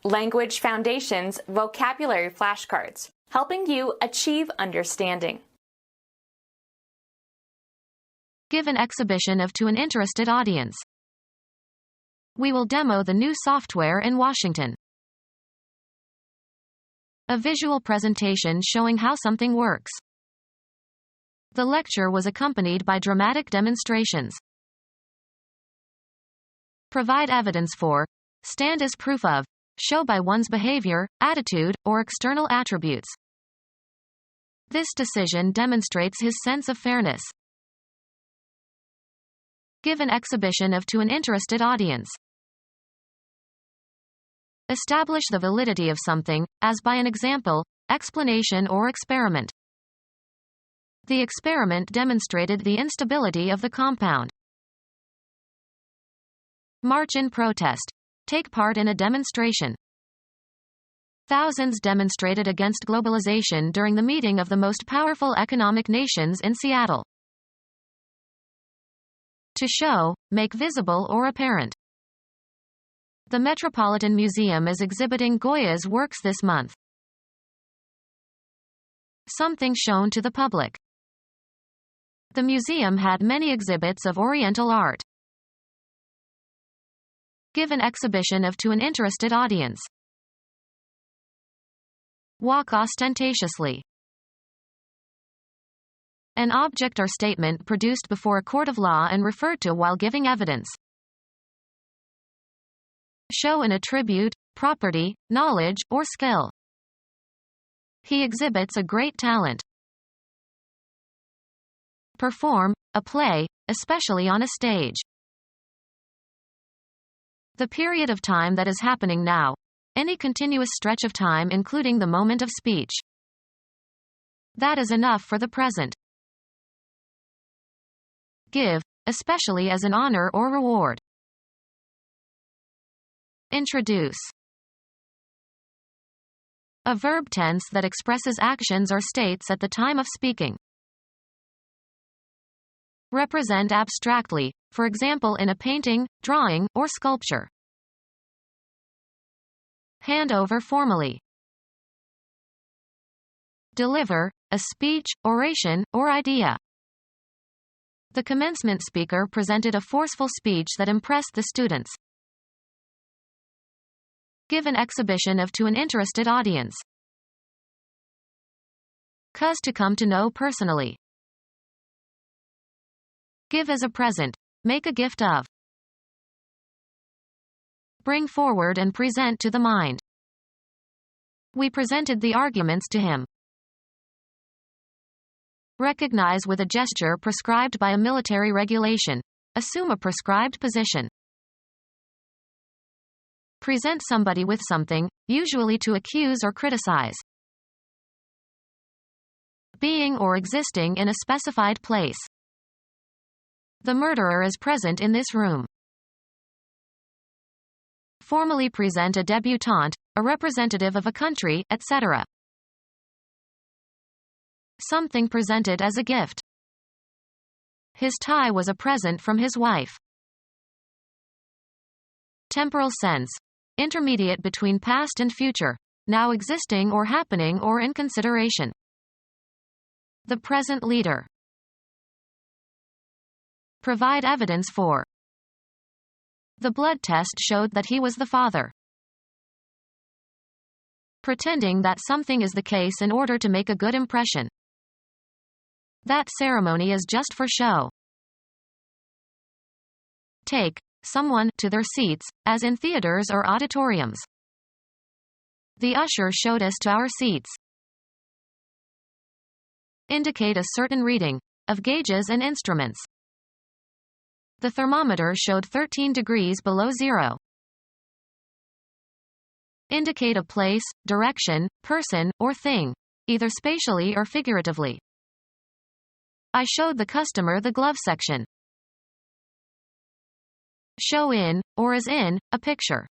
Language Foundations Vocabulary Flashcards, helping you achieve understanding. Give an exhibition to an interested audience. We will demo the new software in Washington. A visual presentation showing how something works. The lecture was accompanied by dramatic demonstrations. Provide evidence for, stand as proof of, show by one's behavior, attitude, or external attributes. This decision demonstrates his sense of fairness. Give an exhibition to an interested audience. Establish the validity of something, as by an example, explanation or experiment. The experiment demonstrated the instability of the compound. March in protest. Take part in a demonstration. Thousands demonstrated against globalization during the meeting of the most powerful economic nations in Seattle. To show, make visible or apparent. The Metropolitan Museum is exhibiting Goya's works this month. Something shown to the public. The museum had many exhibits of Oriental art. Give an exhibition to an interested audience. Walk ostentatiously. An object or statement produced before a court of law and referred to while giving evidence. Show an attribute, property, knowledge, or skill. He exhibits a great talent. Perform, a play, especially on a stage. The period of time that is happening now. Any continuous stretch of time including the moment of speech. That is enough for the present. Give, especially as an honor or reward. Introduce. A verb tense that expresses actions or states at the time of speaking. Represent abstractly, for example in a painting, drawing, or sculpture. Hand over formally. Deliver, a speech, oration, or idea. The commencement speaker presented a forceful speech that impressed the students. Give an exhibition to an interested audience. Cause to come to know personally. Give as a present. Make a gift of. Bring forward and present to the mind. We presented the arguments to him. Recognize with a gesture prescribed by a military regulation. Assume a prescribed position. Present somebody with something, usually to accuse or criticize. Being or existing in a specified place. The murderer is present in this room. Formally present a debutante, a representative of a country, etc. Something presented as a gift. His tie was a present from his wife. Temporal sense. Intermediate between past and future, now existing or happening or in consideration. The present leader. Provide evidence for. The blood test showed that he was the father. Pretending that something is the case in order to make a good impression. That ceremony is just for show. Take someone to their seats, as in theaters or auditoriums. The usher showed us to our seats. Indicate a certain reading of gauges and instruments. The thermometer showed 13 degrees below zero. Indicate a place, direction, person, or thing, either spatially or figuratively. I showed the customer the glove section. Show in, or as in, a picture.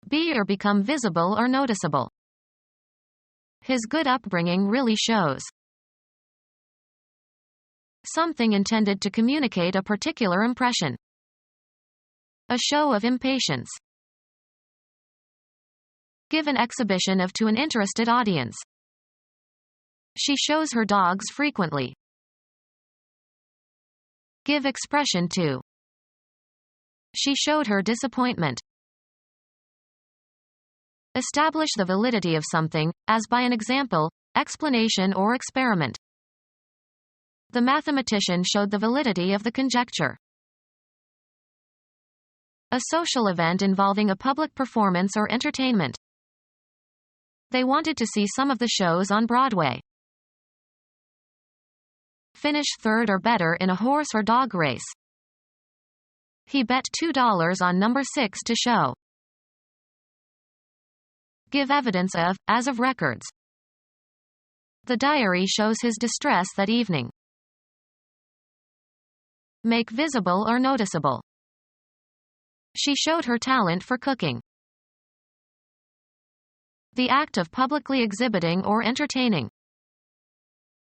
Be or become visible or noticeable. His good upbringing really shows. Something intended to communicate a particular impression. A show of impatience. Give an exhibition of to an interested audience. She shows her dogs frequently. Give expression to. She showed her disappointment. Establish the validity of something, as by an example, explanation or experiment. The mathematician showed the validity of the conjecture. A social event involving a public performance or entertainment. They wanted to see some of the shows on Broadway. Finish third or better in a horse or dog race. He bet $2 on number 6 to show. Give evidence of, as of records. The diary shows his distress that evening. Make visible or noticeable. She showed her talent for cooking. The act of publicly exhibiting or entertaining.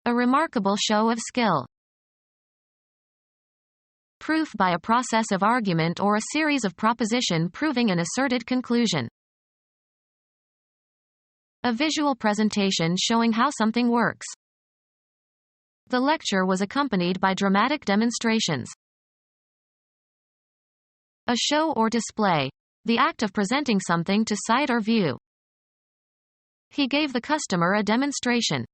A remarkable show of skill. Proof by a process of argument or a series of proposition proving an asserted conclusion. A visual presentation showing how something works. The lecture was accompanied by dramatic demonstrations. A show or display. The act of presenting something to sight or view. He gave the customer a demonstration.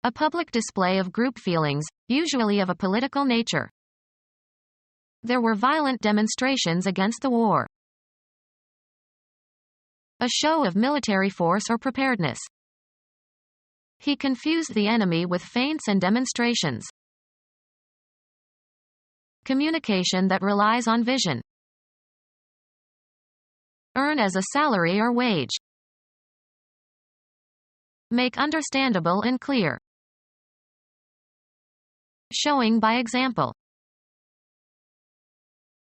A public display of group feelings, usually of a political nature. There were violent demonstrations against the war. A show of military force or preparedness. He confused the enemy with feints and demonstrations. Communication that relies on vision. Earn as a salary or wage. Make understandable and clear. Showing by example.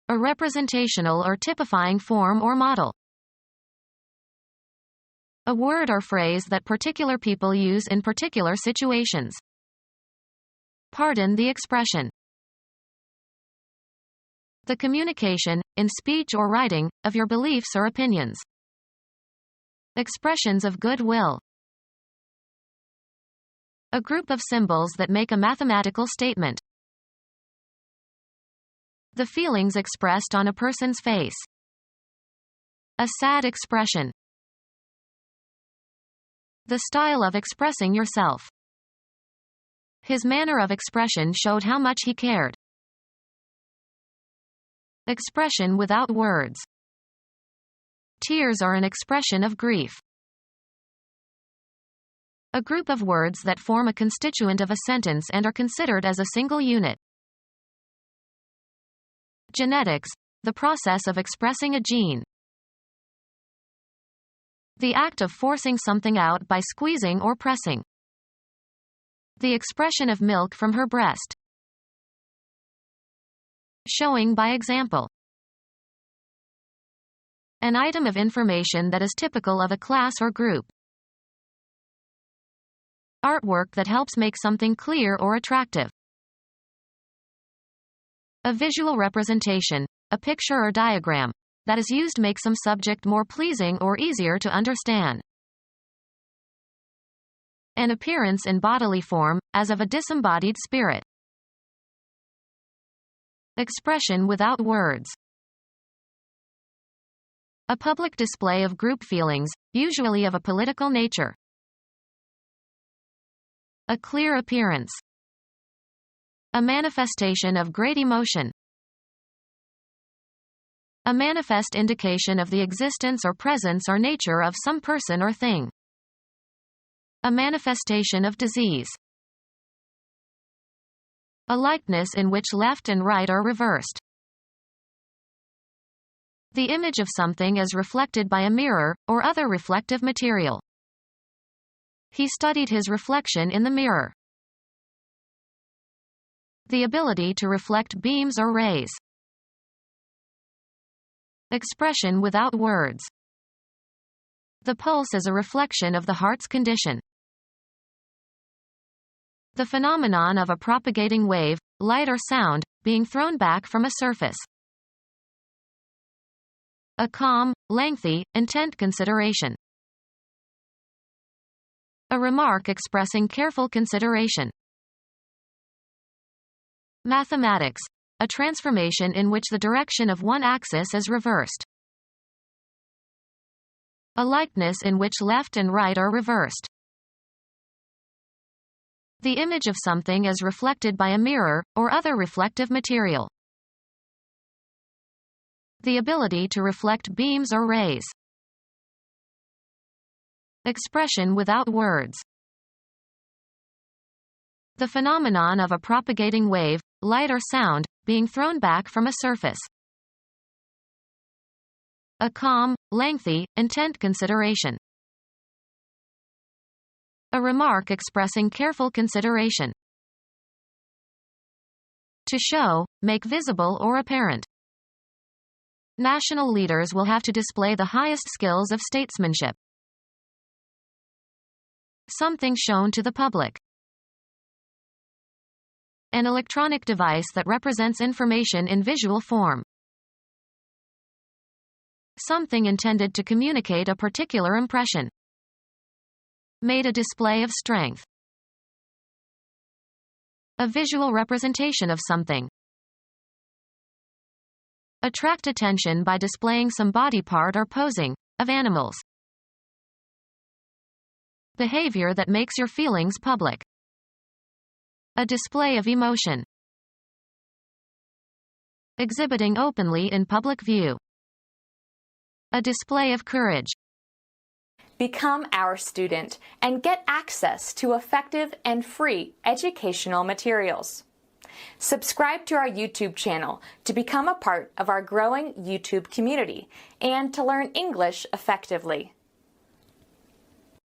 A representational or typifying form or model. A word or phrase that particular people use in particular situations. Pardon the expression. The communication, in speech or writing, of your beliefs or opinions. Expressions of goodwill. A group of symbols that make a mathematical statement. The feelings expressed on a person's face. A sad expression. The style of expressing yourself. His manner of expression showed how much he cared. Expression without words. Tears are an expression of grief. A group of words that form a constituent of a sentence and are considered as a single unit. Genetics, the process of expressing a gene. The act of forcing something out by squeezing or pressing. The expression of milk from her breast. Showing by example. An item of information that is typical of a class or group. Artwork that helps make something clear or attractive. A visual representation, a picture or diagram, that is used to make some subject more pleasing or easier to understand. An appearance in bodily form, as of a disembodied spirit. Expression without words. A public display of group feelings, usually of a political nature. A clear appearance. A manifestation of great emotion. A manifest indication of the existence or presence or nature of some person or thing. A manifestation of disease. A likeness in which left and right are reversed. The image of something is reflected by a mirror, or other reflective material. He studied his reflection in the mirror. The ability to reflect beams or rays. Expression without words. The pulse is a reflection of the heart's condition. The phenomenon of a propagating wave, light or sound, being thrown back from a surface. A calm, lengthy, intent consideration. A remark expressing careful consideration. Mathematics. A transformation in which the direction of one axis is reversed. A likeness in which left and right are reversed. The image of something is reflected by a mirror, or other reflective material. The ability to reflect beams or rays. Expression without words. The phenomenon of a propagating wave, light or sound, being thrown back from a surface. A calm, lengthy, intent consideration. A remark expressing careful consideration. To show, make visible or apparent. National leaders will have to display the highest skills of statesmanship. Something shown to the public. An electronic device that represents information in visual form. Something intended to communicate a particular impression. Made a display of strength. A visual representation of something. Attract attention by displaying some body part or posing, of animals. Behavior that makes your feelings public. A display of emotion. Exhibiting openly in public view. A display of courage. Become our student and get access to effective and free educational materials. Subscribe to our YouTube channel to become a part of our growing YouTube community and to learn English effectively.